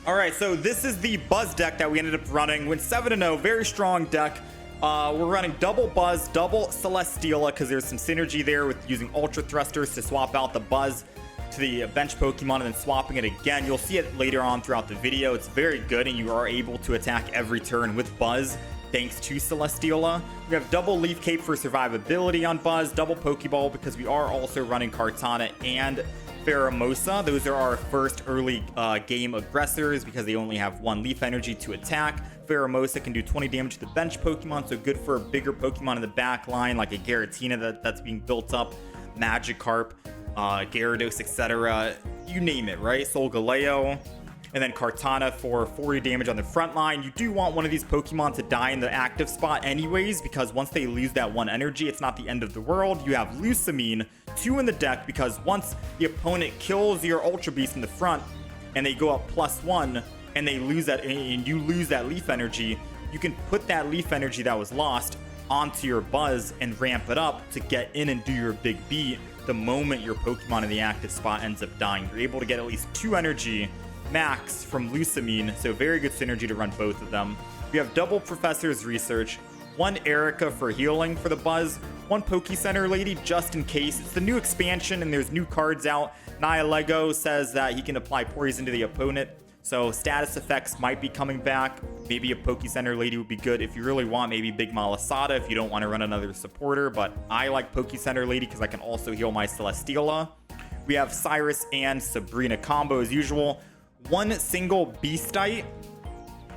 Alright, so this is the Buzz deck that we ended up running. Went 7-0, very strong deck. We're running double Buzz, double Celesteela, because there's some synergy there with using Ultra Thrusters to swap out the Buzz to the bench Pokemon and then swapping it again. You'll see it later on throughout the video. It's very good, and you are able to attack every turn with Buzz thanks to Celesteela. We have double Leaf Cape for survivability on Buzz, double Pokeball because we are also running Kartana and Pheromosa. Those are our first early game aggressors because they only have 1 Leaf Energy to attack. Pheromosa can do 20 damage to the bench Pokemon, so good for a bigger Pokemon in the back line like a Giratina that's being built up, Magikarp, Gyarados, etc. You name it, right? Solgaleo. And then Kartana for 40 damage on the front line. You do want one of these Pokemon to die in the active spot anyways, because once they lose that 1 energy, it's not the end of the world. You have Lusamine, 2 in the deck, because once the opponent kills your Ultra Beast in the front and they go up +1 and they lose that, and you lose that Leaf Energy, you can put that Leaf Energy that was lost onto your Buzz and ramp it up to get in and do your big beat the moment your Pokemon in the active spot ends up dying. You're able to get at least 2 energy max from Lusamine, so very good synergy to run both of them. We have double Professor's Research, 1 Erika for healing for the Buzz, 1 Pokecenter Lady just in case. It's the new expansion and there's new cards out. Nihilego says that he can apply poison to the opponent, so status effects might be coming back. Maybe a Pokecenter Lady would be good if you really want. Maybe Big Malasada if you don't want to run another supporter, but I like Pokecenter Lady because I can also heal my Celesteela. We have Cyrus and Sabrina combo as usual. 1 single Beastite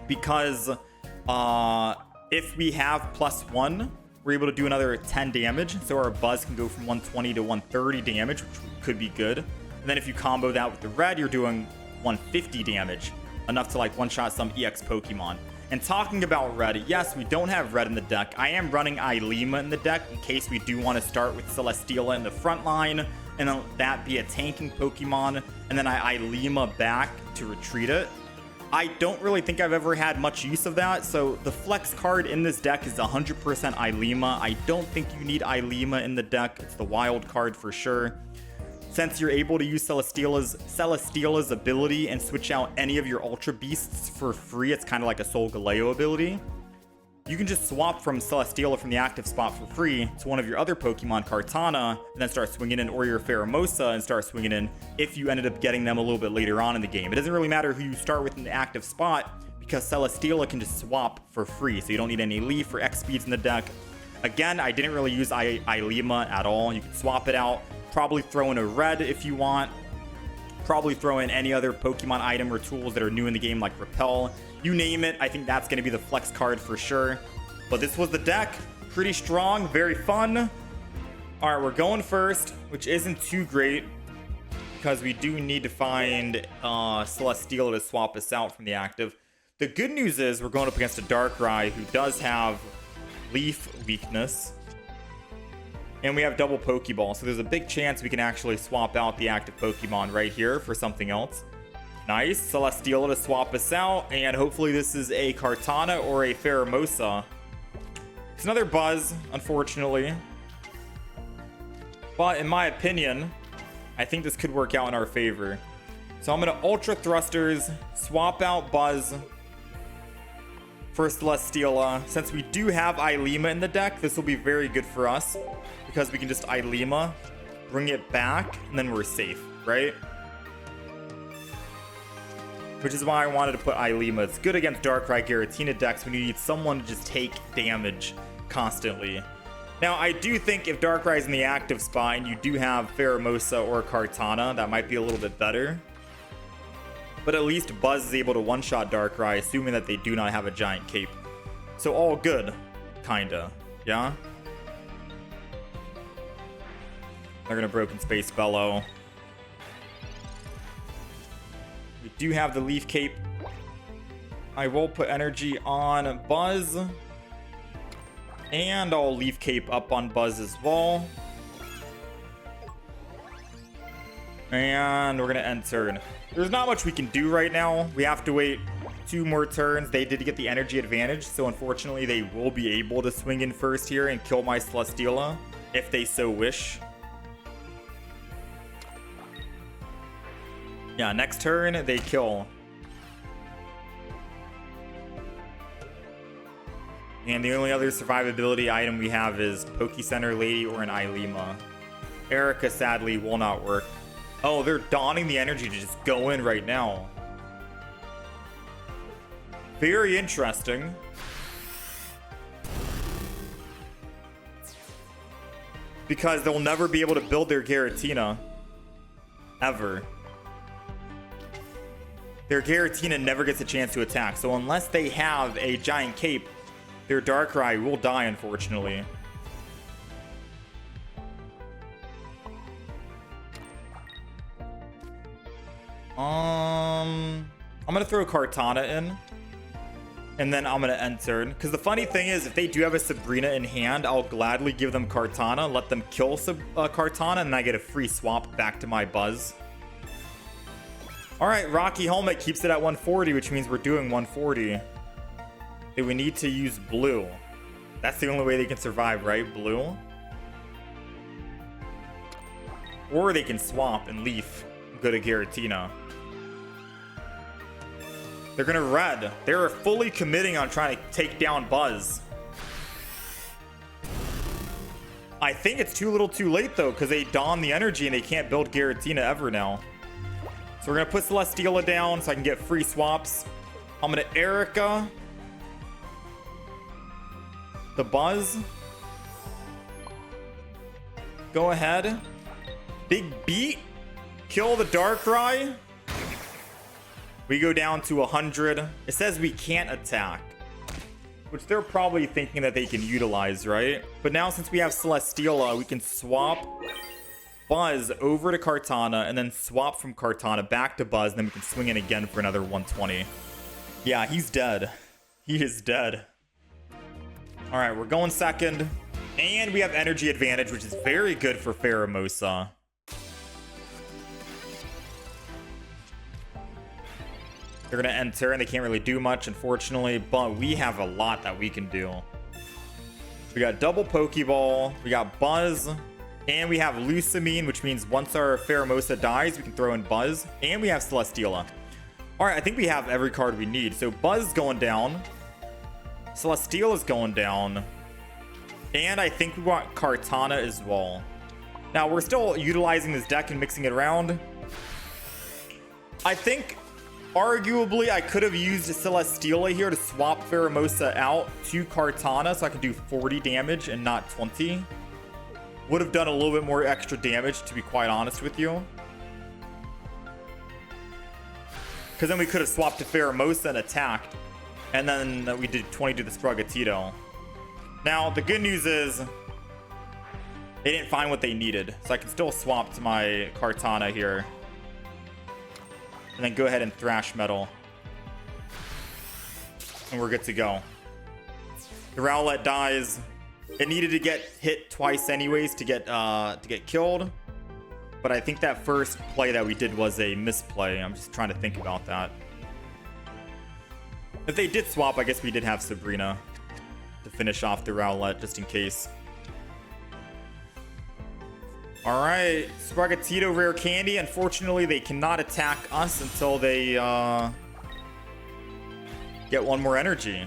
because if we have +1, we're able to do another 10 damage, so our Buzz can go from 120 to 130 damage, which could be good. And then if you combo that with the red, you're doing 150 damage, enough to like one-shot some EX Pokemon. And talking about red, yes, we don't have red in the deck. I am running Ilima in the deck in case we do want to start with Celesteela in the front line, and then that be a tanking Pokemon, and then I Ilima back to retreat it. I don't really think I've ever had much use of that, so the flex card in this deck is 100% Ilima. I don't think you need Ilima in the deck. It's the wild card for sure. Since you're able to use Celesteela's ability and switch out any of your Ultra Beasts for free, it's kind of like a Solgaleo ability. You can just swap from Celesteela from the active spot for free to one of your other Pokemon, Kartana, and then start swinging in, or your Pheromosa and start swinging in if you ended up getting them a little bit later on in the game. It doesn't really matter who you start with in the active spot because Celesteela can just swap for free, so you don't need any Leaf or X speeds in the deck. Again, I didn't really use Ilima at all. You can swap it out, probably throw in a red if you want, probably throw in any other Pokemon item or tools that are new in the game like Repel. You name it, I think that's going to be the flex card for sure. But this was the deck. Pretty strong, very fun. All right, we're going first, which isn't too great because we do need to find Celesteela to swap us out from the active. The good news is we're going up against a Darkrai who does have Leaf weakness. And we have double Pokeball, so there's a big chance we can actually swap out the active Pokemon right here for something else. Nice, Celesteela to swap us out, and hopefully this is a Kartana or a Pheromosa. It's another Buzz, unfortunately. But in my opinion, I think this could work out in our favor. So I'm going to Ultra Thrusters, swap out Buzz for Celesteela. Since we do have Ilima in the deck, this will be very good for us because we can just Ilima, bring it back, and then we're safe, right? Which is why I wanted to put Ilima. It's good against Darkrai Giratina decks when you need someone to just take damage constantly. Now, I do think if Darkrai is in the active spot and you do have Pheromosa or Kartana, that might be a little bit better. But at least Buzz is able to one-shot Darkrai, assuming that they do not have a giant cape. So all good, kinda, yeah? They're gonna Broken Space Bellow. We do have the Leaf Cape. I will put energy on Buzz. And I'll Leaf Cape up on Buzz as well. And we're going to end turn. There's not much we can do right now. We have to wait 2 more turns. They did get the energy advantage, so unfortunately they will be able to swing in first here and kill my Celesteela if they so wish. Yeah, next turn they kill. And the only other survivability item we have is Poke Center Lady or an Ilima. Erika sadly will not work. Oh, they're donning the energy to just go in right now. Very interesting. Because they'll never be able to build their Giratina. Ever. Their Giratina never gets a chance to attack. So unless they have a giant cape, their Darkrai will die, unfortunately. I'm gonna throw Kartana in. And then I'm gonna enter. Because the funny thing is, if they do have a Sabrina in hand, I'll gladly give them Kartana, let them kill Kartana, and I get a free swap back to my Buzz. Alright, Rocky Helmet keeps it at 140, which means we're doing 140. Okay, we need to use blue. That's the only way they can survive, right? Blue? Or they can swap and leaf and go to Giratina. They're gonna red. They're fully committing on trying to take down Buzz. I think it's too little too late though, because they don the energy and they can't build Giratina ever now. So we're gonna put Celesteela down so I can get free swaps. I'm gonna Erika the Buzz. Go ahead. Big beat. Kill the Darkrai. We go down to 100. It says we can't attack, which they're probably thinking that they can utilize, right? But now since we have Celesteela, we can swap Buzz over to Kartana and then swap from Kartana back to Buzz, and then we can swing in again for another 120. Yeah, he's dead. He is dead. All right, we're going second. And we have energy advantage, which is very good for Pheromosa. They're going to enter, and they can't really do much, unfortunately. But we have a lot that we can do. We got double Pokeball. We got Buzz. And we have Lusamine, which means once our Pheromosa dies, we can throw in Buzz. And we have Celesteela. All right, I think we have every card we need. So Buzz is going down. Celesteela is going down. And I think we want Kartana as well. Now, we're still utilizing this deck and mixing it around. I think, arguably, I could have used Celesteela here to swap Pheromosa out to Kartana so I could do 40 damage and not 20. Would have done a little bit more extra damage, to be quite honest with you. Because then we could have swapped to Pheromosa and attacked. And then we did 20 to the Sprogatito. Now, the good news is they didn't find what they needed. So I can still swap to my Kartana here. And then go ahead and Thrash Metal. And we're good to go. The Rowlet dies. It needed to get hit twice anyways to get killed. But I think that first play that we did was a misplay. I'm just trying to think about that. If they did swap, I guess we did have Sabrina to finish off the Rowlet, just in case. Alright, Sprogatito Rare Candy. Unfortunately, they cannot attack us until they get one more energy.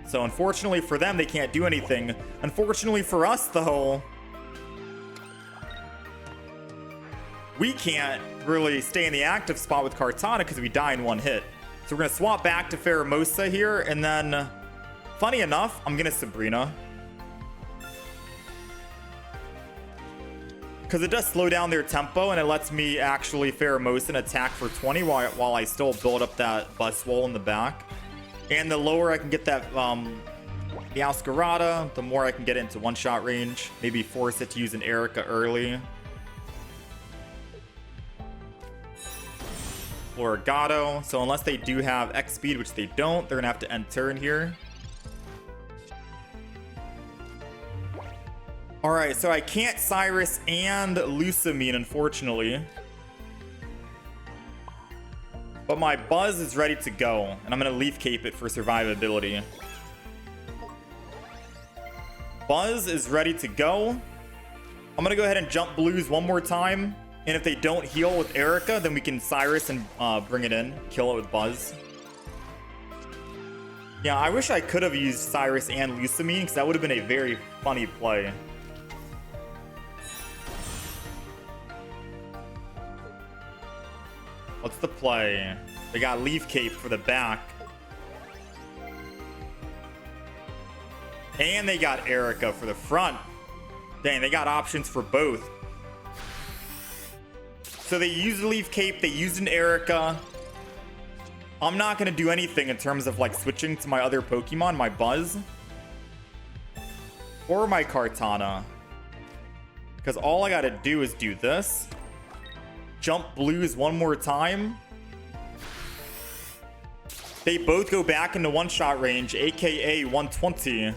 So unfortunately for them, they can't do anything. Unfortunately for us, though, we can't really stay in the active spot with Kartana because we die in one hit. So we're going to swap back to Pheromosa here. And then, funny enough, I'm going to Sabrina. Because it does slow down their tempo, and it lets me actually Pheromosa and attack for 20 while I still build up that Buzzwole in the back. And the lower I can get that the Meowscarada, the more I can get it into one-shot range. Maybe force it to use an Erika early. Florigato. So unless they do have X speed, which they don't, they're gonna have to enter in here. All right, so I can't Cyrus and Lusamine, unfortunately. But my Buzz is ready to go, and I'm gonna Leaf Cape it for survivability. Buzz is ready to go. I'm gonna go ahead and jump blues one more time. And if they don't heal with Erika, then we can Cyrus and bring it in. Kill it with Buzz. Yeah, I wish I could have used Cyrus and Lusamine, because that would have been a very funny play. What's the play? They got Leaf Cape for the back. And they got Erika for the front. Dang, they got options for both. So they used Leaf Cape, they used an Erika. I'm not going to do anything in terms of like switching to my other Pokemon, my Buzz. Or my Kartana. Because all I got to do is do this. Jump Blues one more time. They both go back into one-shot range, aka 120.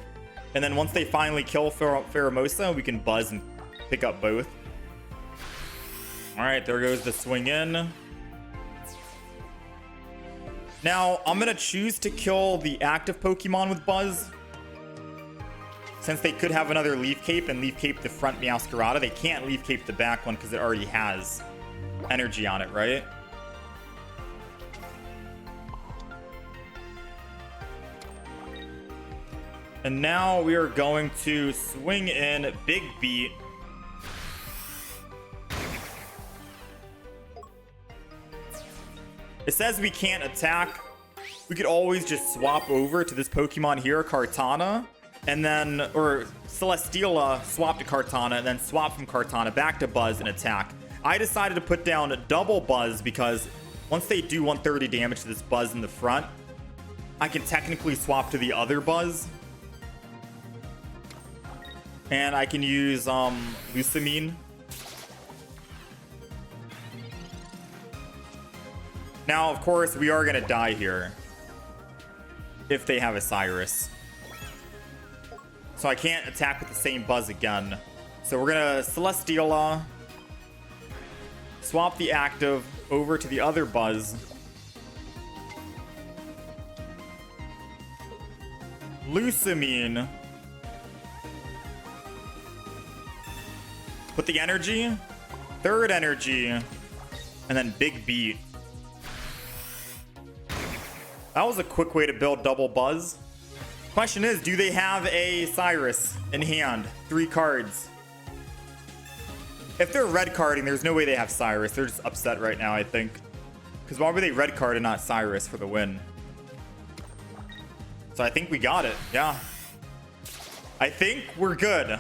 And then once they finally kill Pheromosa, we can Buzz and pick up both. Alright, there goes the swing in. Now, I'm going to choose to kill the active Pokemon with Buzz. Since they could have another Leaf Cape and Leaf Cape the front Meowscarada, they can't Leaf Cape the back one because it already has energy on it, right? And now we are going to swing in Big Beat. It says we can't attack. We could always just swap over to this Pokemon here, Kartana. And then, or Celesteela, swap to Kartana, and then swap from Kartana back to Buzz and attack. I decided to put down a double Buzz because once they do 130 damage to this Buzz in the front, I can technically swap to the other Buzz. And I can use Lusamine. Now, of course, we are going to die here if they have a Cyrus. So I can't attack with the same Buzz again. So we're going to Celesteela, swap the active over to the other Buzz. Lusamine. Put the energy, third energy, and then Big Beat. That was a quick way to build double Buzz. Question is, do they have a Cyrus in hand? 3 cards. If they're red carding, there's no way they have Cyrus. They're just upset right now, I think. Because why would they red card and not Cyrus for the win? So I think we got it. Yeah. I think we're good.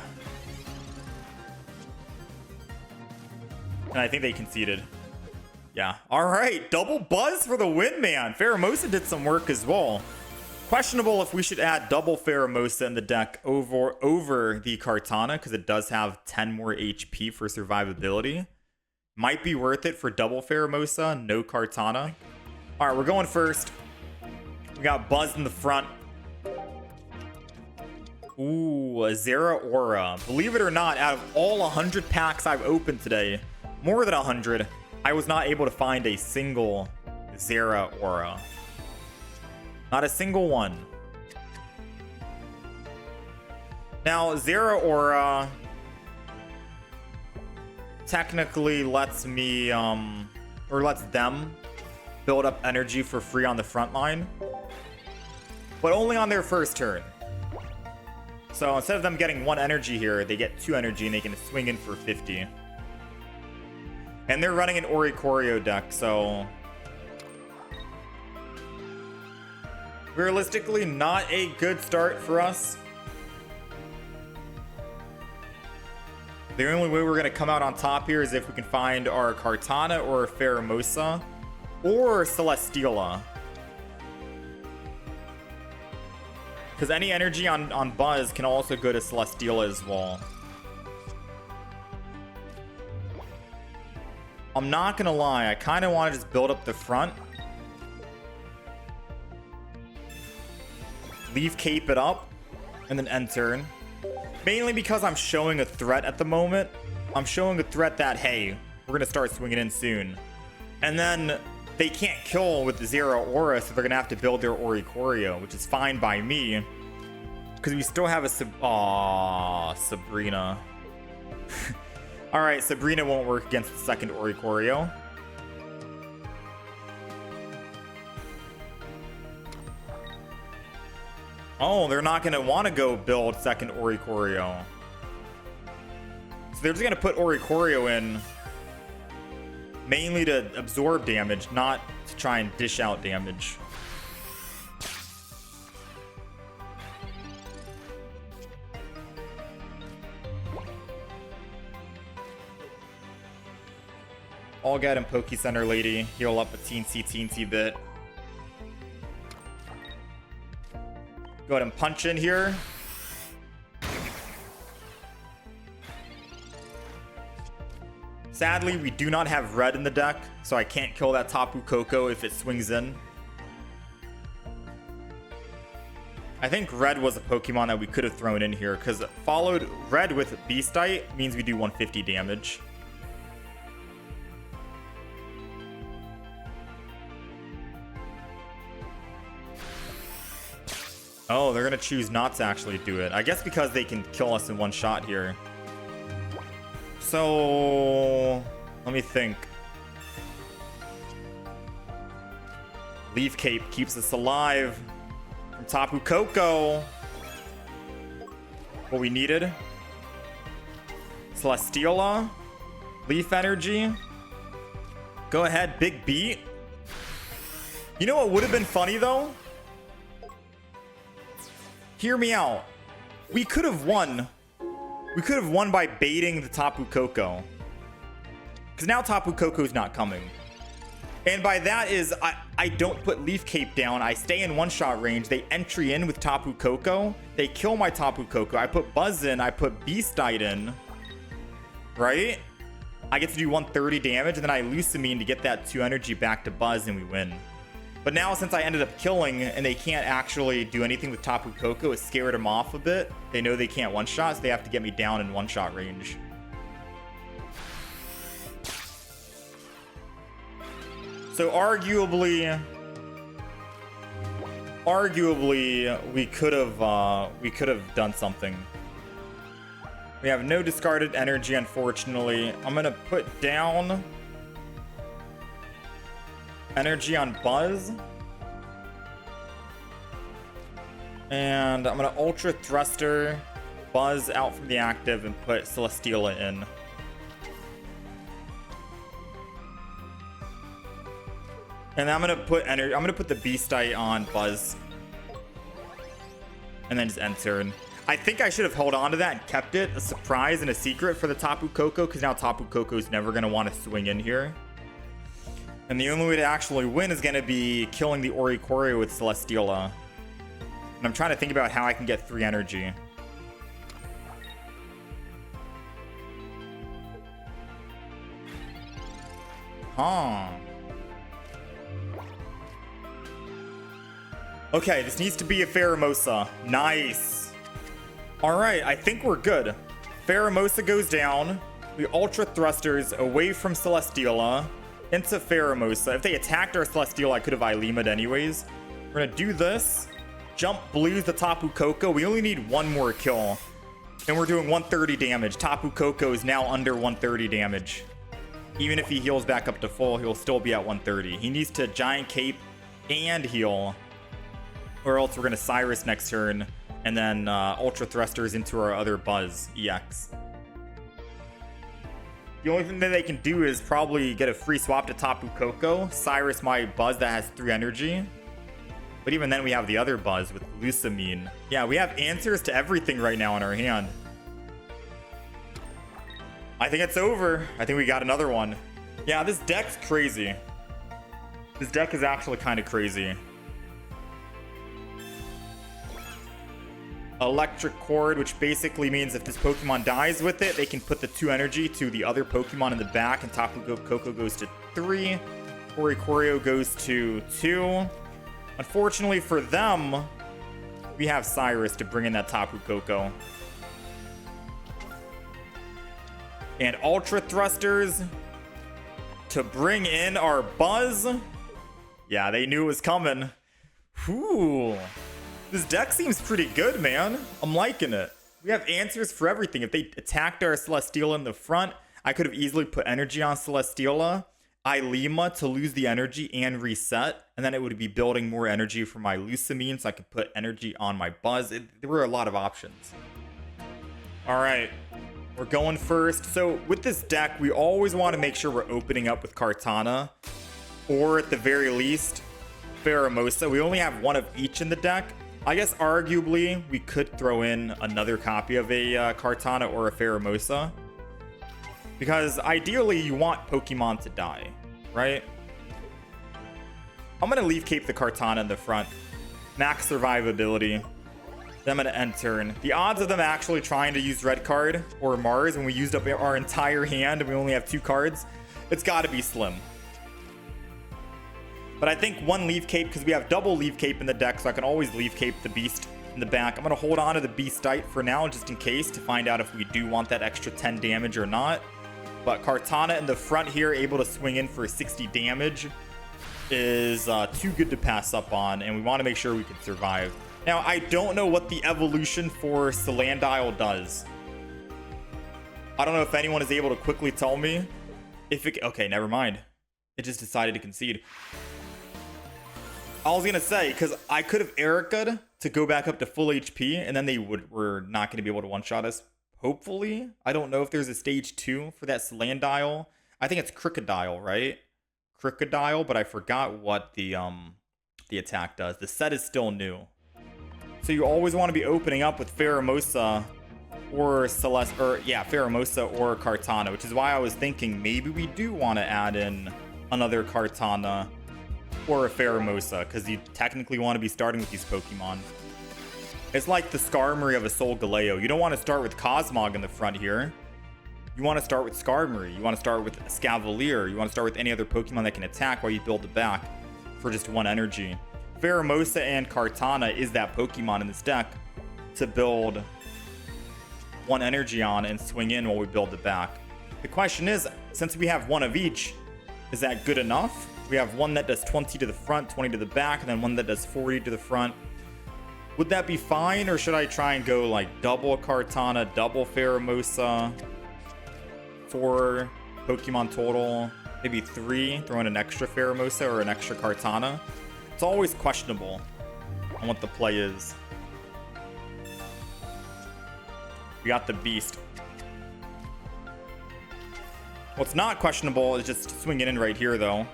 And I think they conceded. Yeah. All right. Double Buzz for the win, man. Pheromosa did some work as well. Questionable if we should add double Pheromosa in the deck over the Kartana, because it does have 10 more HP for survivability. Might be worth it for double Pheromosa, no Kartana. All right, we're going first. We got Buzz in the front. Ooh, a Zeraora. Believe it or not, out of all 100 packs I've opened today, more than 100, I was not able to find a single Zeraora. Not a single one. Now, Zeraora technically lets me, or lets them build up energy for free on the front line, but only on their first turn. So instead of them getting 1 energy here, they get 2 energy and they can swing in for 50. And they're running an Oricorio deck, so realistically, not a good start for us. The only way we're going to come out on top here is if we can find our Kartana or Pheromosa or Celesteela. Because any energy on Buzz can also go to Celesteela as well. I'm not going to lie, I kind of want to just build up the front. Leaf Cape it up, and then end turn. Mainly because I'm showing a threat at the moment. I'm showing a threat that, hey, we're going to start swinging in soon. And then they can't kill with the Zeraora, so they're going to have to build their Oricorio, which is fine by me. Because we still have a Sabrina. Alright, Sabrina won't work against the second Oricorio. Oh, they're not going to want to go build second Oricorio. So they're just going to put Oricorio in mainly to absorb damage, not to try and dish out damage. All get him, Poke Center lady. Heal up a teensy bit. Go ahead and punch in here. Sadly, we do not have red in the deck, so I can't kill that Tapu Koko if it swings in. I think red was a Pokemon that we could have thrown in here, because followed red with Beastite means we do 150 damage. Oh, they're gonna choose not to actually do it. I guess because they can kill us in one shot here. So, let me think. Leaf Cape keeps us alive. From Tapu Koko. What we needed. Celesteela. Leaf Energy. Go ahead, big beat. You know what would have been funny though? Hear me out. We could have won. We could have won by baiting the Tapu Koko. Because now Tapu Koko's not coming. And by that is, I don't put Leaf Cape down. I stay in one-shot range. They entry in with Tapu Koko. They kill my Tapu Koko. I put Buzz in. I put Beastite in. Right? I get to do 130 damage. And then I Lusamine to get that 2 energy back to Buzz and we win. But now, since I ended up killing and they can't actually do anything with Tapu Koko, it scared them off a bit. They know they can't one-shot, so they have to get me down in one-shot range. So arguably, we could have done something. We have no discarded energy, unfortunately. I'm gonna put down energy on Buzz. And I'm going to Ultra Thruster Buzz out from the active and put Celesteela in. And I'm going to put the Beastite on Buzz. And then just end turn. I think I should have held on to that and kept it a surprise and a secret for the Tapu Koko, because now Tapu Koko is never going to want to swing in here. And the only way to actually win is going to be killing the Oricorio with Celesteela. And I'm trying to think about how I can get 3 energy. Huh. Okay, this needs to be a Pheromosa. Nice. Alright, I think we're good. Pheromosa goes down. We Ultra Thrusters away from Celesteela into Pheromosa. If they attacked our Celesteela, I could have Ilima'd anyways. We're gonna do this. Jump blues the Tapu Koko. We only need 1 more kill. And we're doing 130 damage. Tapu Koko is now under 130 damage. Even if he heals back up to full, he'll still be at 130. He needs to Giant Cape and heal. Or else we're gonna Cyrus next turn. And then Ultra Thrusters into our other Buzz EX. The only thing that they can do is probably get a free swap to Tapu Koko. Cyrus my Buzz that has 3 energy. But even then we have the other Buzz with Lusamine. Yeah, we have answers to everything right now in our hand. I think it's over. I think we got another one. Yeah, this deck's crazy. This deck is actually kind of crazy. Electric Cord, which basically means if this Pokemon dies with it, they can put the 2 energy to the other Pokemon in the back, and Tapu Koko goes to 3. Oricorio goes to 2. Unfortunately for them, we have Cyrus to bring in that Tapu Koko. And Ultra Thrusters to bring in our Buzz. Yeah, they knew it was coming. Whew. This deck seems pretty good, man. I'm liking it. We have answers for everything. If they attacked our Celesteela in the front, I could have easily put energy on Celesteela Ilima to lose the energy and reset, and then it would be building more energy for my Lusamine, so I could put energy on my Buzz. There were a lot of options. All right, we're going first. So with this deck, we always want to make sure we're opening up with Kartana, or at the very least, Pheromosa. We only have one of each in the deck. I guess arguably we could throw in another copy of a Kartana or a Pheromosa, because ideally you want Pokemon to die, right? I'm going to leave Cape the Kartana in the front. Max survivability. Then I'm going to end turn. The odds of them actually trying to use Red Card or Mars when we used up our entire hand and we only have 2 cards, it's got to be slim. But I think one Leaf Cape, because we have double Leaf Cape in the deck, so I can always Leaf Cape the Beast in the back. I'm going to hold on to the Beastite for now, just in case, to find out if we do want that extra 10 damage or not. But Kartana in the front here, able to swing in for 60 damage, is too good to pass up on, and we want to make sure we can survive. Now, I don't know what the evolution for Celesteela does. I don't know if anyone is able to quickly tell me. If it... Okay, never mind. It just decided to concede. I was going to say, because I could have Erika'd to go back up to full HP, and then they were not going to be able to one-shot us. Hopefully. I don't know if there's a stage 2 for that Celesteela. I think it's Crocodile, right? Crocodile, but I forgot what the attack does. The set is still new. So you always want to be opening up with Pheromosa or Pheromosa or Kartana, which is why I was thinking maybe we do want to add in another Kartana or a Pheromosa, because you technically want to be starting with these Pokemon. It's like the Skarmory of a Solgaleo. You don't want to start with Cosmog in the front here. You want to start with Skarmory. You want to start with Scavalier. You want to start with any other Pokemon that can attack while you build it back for just 1 energy. Pheromosa and Kartana is that Pokemon in this deck to build 1 energy on and swing in while we build it back. The question is, since we have 1 of each, is that good enough? We have one that does 20 to the front, 20 to the back, and then one that does 40 to the front. Would that be fine, or should I try and go like double Kartana, double Pheromosa, 4 Pokemon total, maybe 3, throw in an extra Pheromosa or an extra Kartana? It's always questionable on what the play is. We got the Beast. What's not questionable is just swinging in right here, though.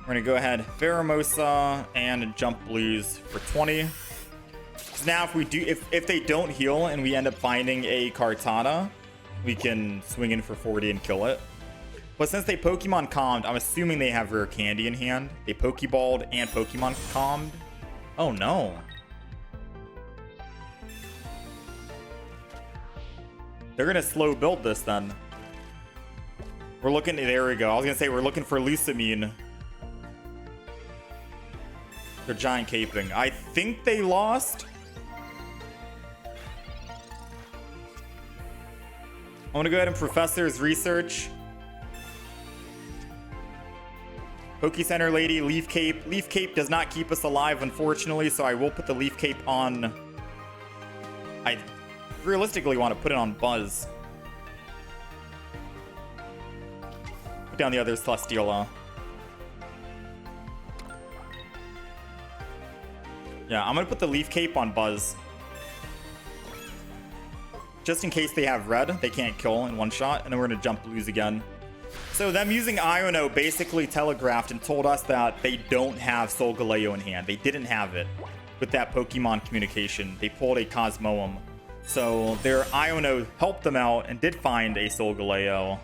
We're gonna go ahead, Pheromosa and jump blues for 20. So now if they don't heal and we end up finding a Kartana, we can swing in for 40 and kill it. But since they Pokemon calmed, I'm assuming they have Rare Candy in hand. They Pokeballed and Pokemon calmed. Oh no. They're gonna slow build this then. We're looking, there we go. I was gonna say we're looking for Lusamine. They're giant caping. I think they lost. I'm gonna go ahead and Professor's research. Poke Center Lady, Leaf Cape. Leaf Cape does not keep us alive, unfortunately, so I will put the Leaf Cape on. I realistically want to put it on Buzz. Put down the other Celesteela. Yeah, I'm gonna put the Leaf Cape on Buzz. Just in case they have red, they can't kill in one shot, and then we're gonna jump blues again. So them using Iono basically telegraphed and told us that they don't have Solgaleo in hand. They didn't have it with that Pokemon communication. They pulled a Cosmoem. So their Iono helped them out and did find a Solgaleo.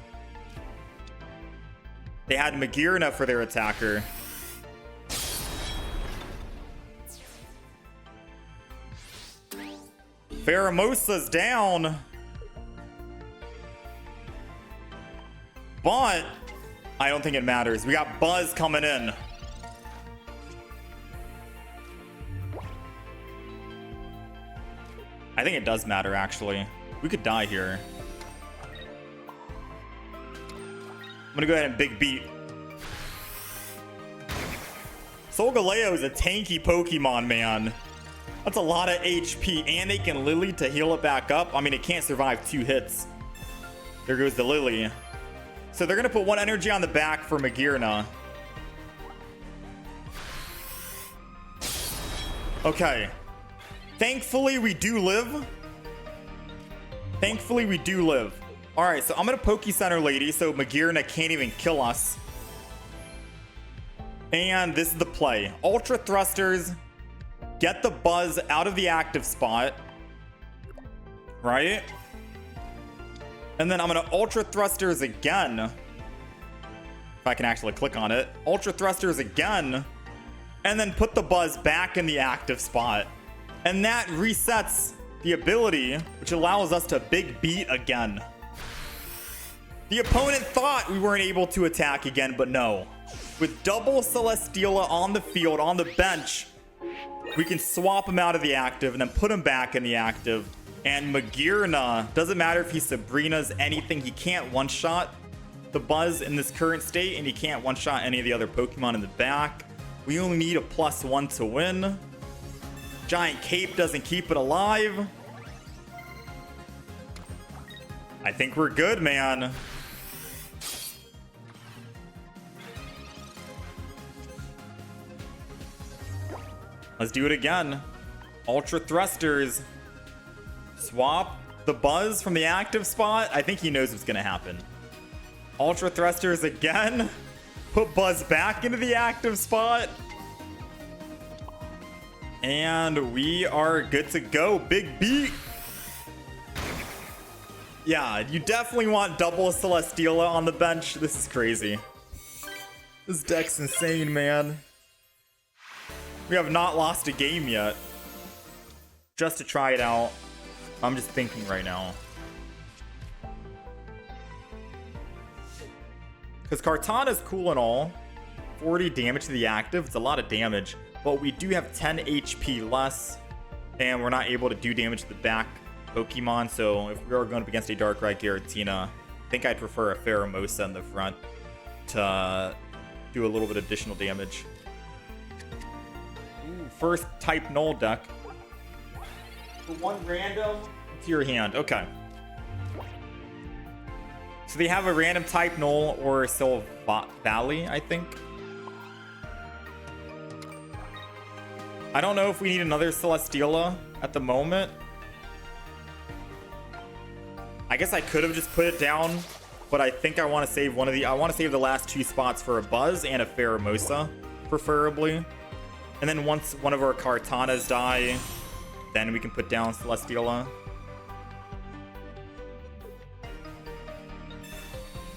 They had Magearna for their attacker. Pheromosa's down. But I don't think it matters. We got Buzz coming in. I think it does matter, actually. We could die here. I'm gonna go ahead and big beat. Solgaleo is a tanky Pokemon, man. That's a lot of HP, and they can Lily to heal it back up. I mean, it can't survive 2 hits. There goes the Lily. So they're going to put 1 energy on the back for Magearna. Okay. Thankfully, we do live. Thankfully, we do live. All right, so I'm going to Poke Center Lady, so Magearna can't even kill us. And this is the play. Ultra Thrusters. Get the Buzz out of the active spot. Right? And then I'm going to Ultra Thrusters again. If I can actually click on it. Ultra Thrusters again. And then put the Buzz back in the active spot. And that resets the ability, which allows us to big beat again. The opponent thought we weren't able to attack again, but no. With double Celesteela on the field, on the bench, we can swap him out of the active and then put him back in the active. And Magearna, doesn't matter if he's Sabrina's anything, he can't one-shot the Buzz in this current state, and he can't one-shot any of the other Pokemon in the back. We only need a +1 to win. Giant Cape doesn't keep it alive. I think we're good, man. Let's do it again. Ultra Thrusters. Swap the Buzz from the active spot. I think he knows what's going to happen. Ultra Thrusters again. Put Buzz back into the active spot. And we are good to go. Big beat. Yeah, you definitely want double Celesteela on the bench. This is crazy. This deck's insane, man. We have not lost a game yet. Just to try it out. I'm just thinking right now. Because Kartana is cool and all. 40 damage to the active. It's a lot of damage. But we do have 10 HP less. And we're not able to do damage to the back Pokemon. So if we are going up against a Darkrai Giratina, I think I'd prefer a Pheromosa in the front to do a little bit of additional damage. Ooh, first type null deck. Put 1 random to your hand. Okay. So they have a random type null or Valley, I think. I don't know if we need another Celesteela at the moment. I guess I could have just put it down, but I think I want to save one of the... I want to save the last 2 spots for a Buzz and a Pheromosa, preferably. And then once one of our Kartanas die, then we can put down Celesteela.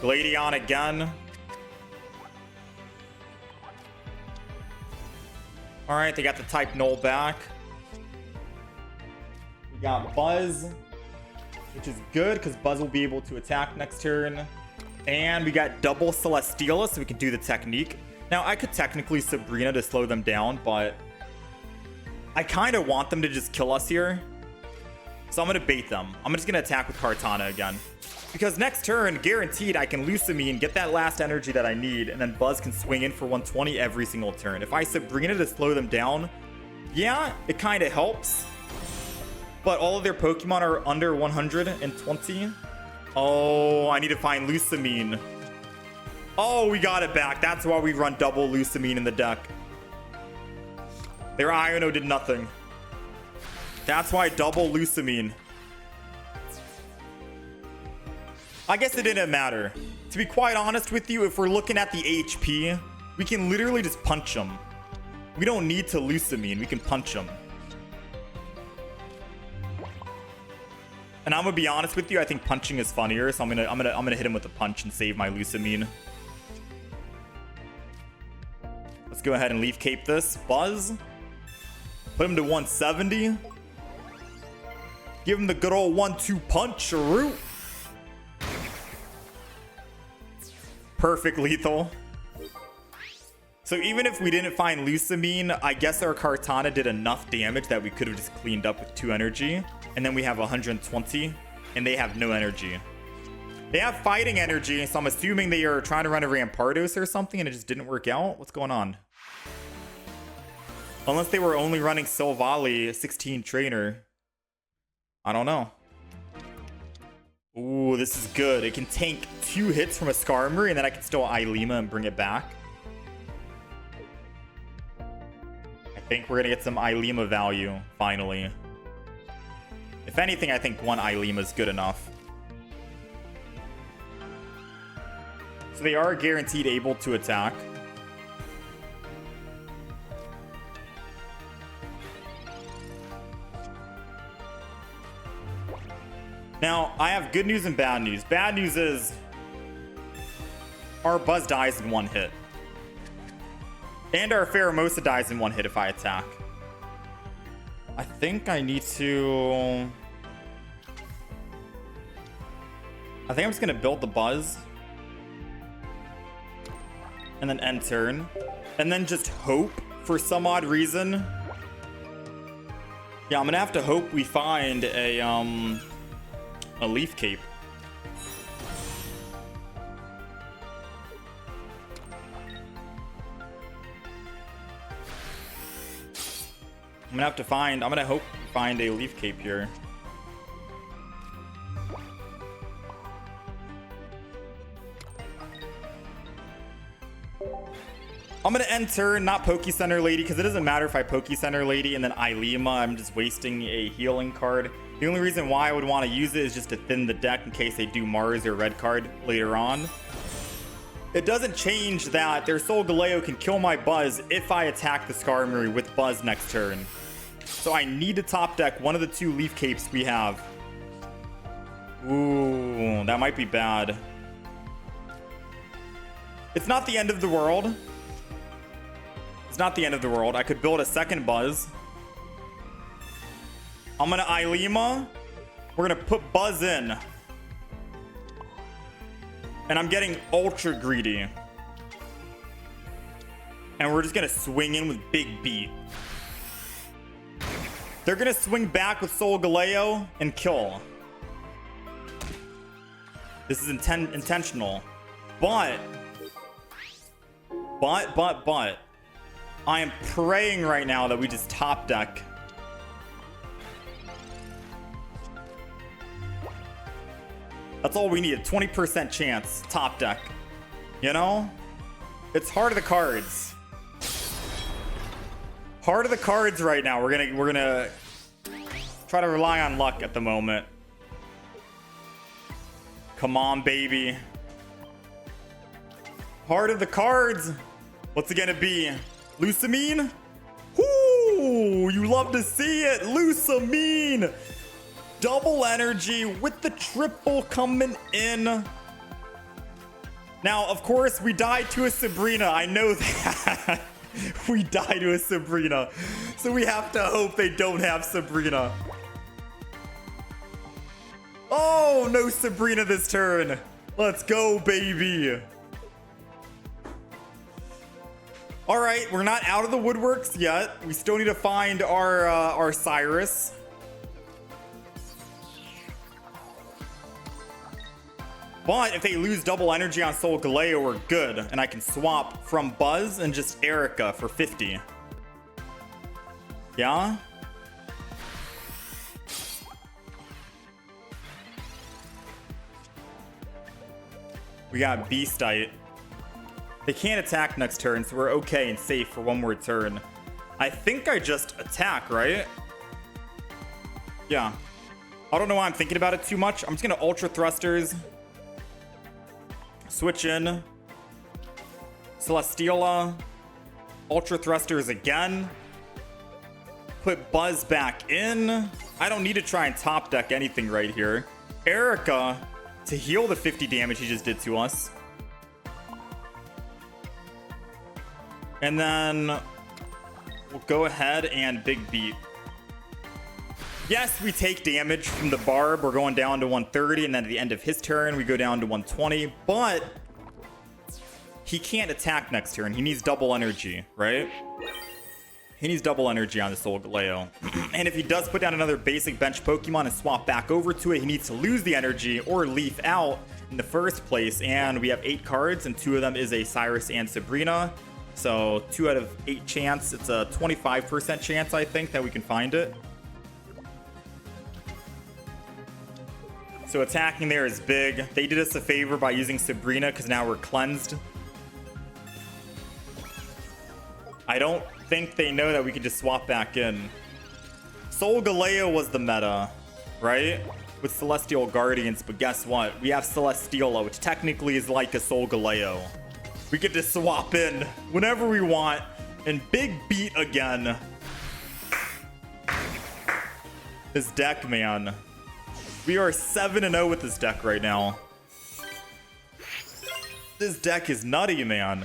Gladion again. Alright, they got the type null back. We got Buzz, which is good because Buzz will be able to attack next turn. And we got double Celesteela, so we can do the technique. Now, I could technically Sabrina to slow them down, but I kind of want them to just kill us here. So I'm going to bait them. I'm just going to attack with Kartana again. Because next turn, guaranteed, I can Lusamine, get that last energy that I need, and then Buzz can swing in for 120 every single turn. If I Sabrina to slow them down, yeah, it kind of helps. But all of their Pokemon are under 120. Oh, I need to find Lusamine. Oh, we got it back. That's why we run double Lusamine in the deck. Their Iono did nothing. That's why double Lusamine. I guess it didn't matter. To be quite honest with you, if we're looking at the HP, we can literally just punch them. We don't need to Lusamine. We can punch them. And I'm gonna be honest with you, I think punching is funnier, so I'm gonna hit him with a punch and save my Lusamine. Let's go ahead and Leaf Cape this. Buzz. Put him to 170. Give him the good old 1-2 punch, root. Perfect lethal. So even if we didn't find Lusamine, I guess our Kartana did enough damage that we could have just cleaned up with 2 energy. And then we have 120, and they have no energy. They have fighting energy, so I'm assuming they are trying to run a Rampardos or something, and it just didn't work out. What's going on? Unless they were only running Silvally, 16 trainer. I don't know. Ooh, this is good. It can tank 2 hits from a Skarmory, and then I can still Ilima and bring it back. I think we're gonna get some Ilima value, finally. If anything, I think 1 Ilima is good enough. So they are guaranteed able to attack. Now, I have good news and bad news. Bad news is our Buzz dies in 1 hit. And our Pheromosa dies in 1 hit if I attack. I think I need to... I think I'm just going to build the Buzz. And then end turn. And then just hope for some odd reason. Yeah, I'm going to have to hope we find a Leaf Cape. I'm gonna hope to find a Leaf Cape here. I'm gonna end turn, not Poke Center Lady, because it doesn't matter if I Poke Center Lady and then Ilima. I'm just wasting a healing card. The only reason why I would want to use it is just to thin the deck in case they do Mars or red card later on. It doesn't change that their Solgaleo can kill my Buzz if I attack the Skarmory with Buzz next turn. So I need to top deck one of the 2 Leaf Capes we have. Ooh, that might be bad. It's not the end of the world. It's not the end of the world. I could build a second Buzz. I'm gonna Ilima. We're gonna put Buzz in. And I'm getting ultra greedy. And we're just gonna swing in with Big Beat. They're gonna swing back with Solgaleo and kill. This is intentional. But I am praying right now that we just top deck. That's all we need, a 20% chance, top deck. You know? It's heart of the cards. Heart of the cards right now. We're gonna try to rely on luck at the moment. Come on, baby. Heart of the cards. What's it gonna be? Lusamine? Whoo! You love to see it, Lusamine! Double energy with the triple coming in. Now, of course, we died to a Sabrina. I know that. We died to a Sabrina. So we have to hope they don't have Sabrina. Oh, no Sabrina this turn. Let's go, baby. All right, we're not out of the woodworks yet. We still need to find our Cyrus. But if they lose double energy on Solgaleo, we're good. And I can swap from Buzz and just Erika for 50. Yeah? We got Beastite. They can't attack next turn, so we're okay and safe for one more turn. I think I just attack, right? Yeah. I don't know why I'm thinking about it too much. I'm just going to Ultra Thrusters. Switch in. Celesteela. Ultra Thrusters again. Put Buzz back in. I don't need to try and top deck anything right here. Erika to heal the 50 damage he just did to us. And then we'll go ahead and Big Beat. Yes, we take damage from the Barb. We're going down to 130, and then at the end of his turn, we go down to 120. But he can't attack next turn. He needs double energy, right? He needs double energy on the Solgaleo. And if he does put down another basic bench Pokemon and swap back over to it, he needs to lose the energy or leaf out in the first place. And we have 8 cards, and 2 of them is a Cyrus and Sabrina. So 2 out of 8 chance. It's a 25% chance, I think, that we can find it. So attacking there is big. They did us a favor by using Sabrina because now we're cleansed. I don't think they know that we can just swap back in. Soul Galeo was the meta, right? With Celestial Guardians, but guess what? We have Celesteela, which technically is like a Soul Galeo. We get to swap in whenever we want, and big beat again. This deck, man. We are 7-0 with this deck right now. This deck is nutty, man.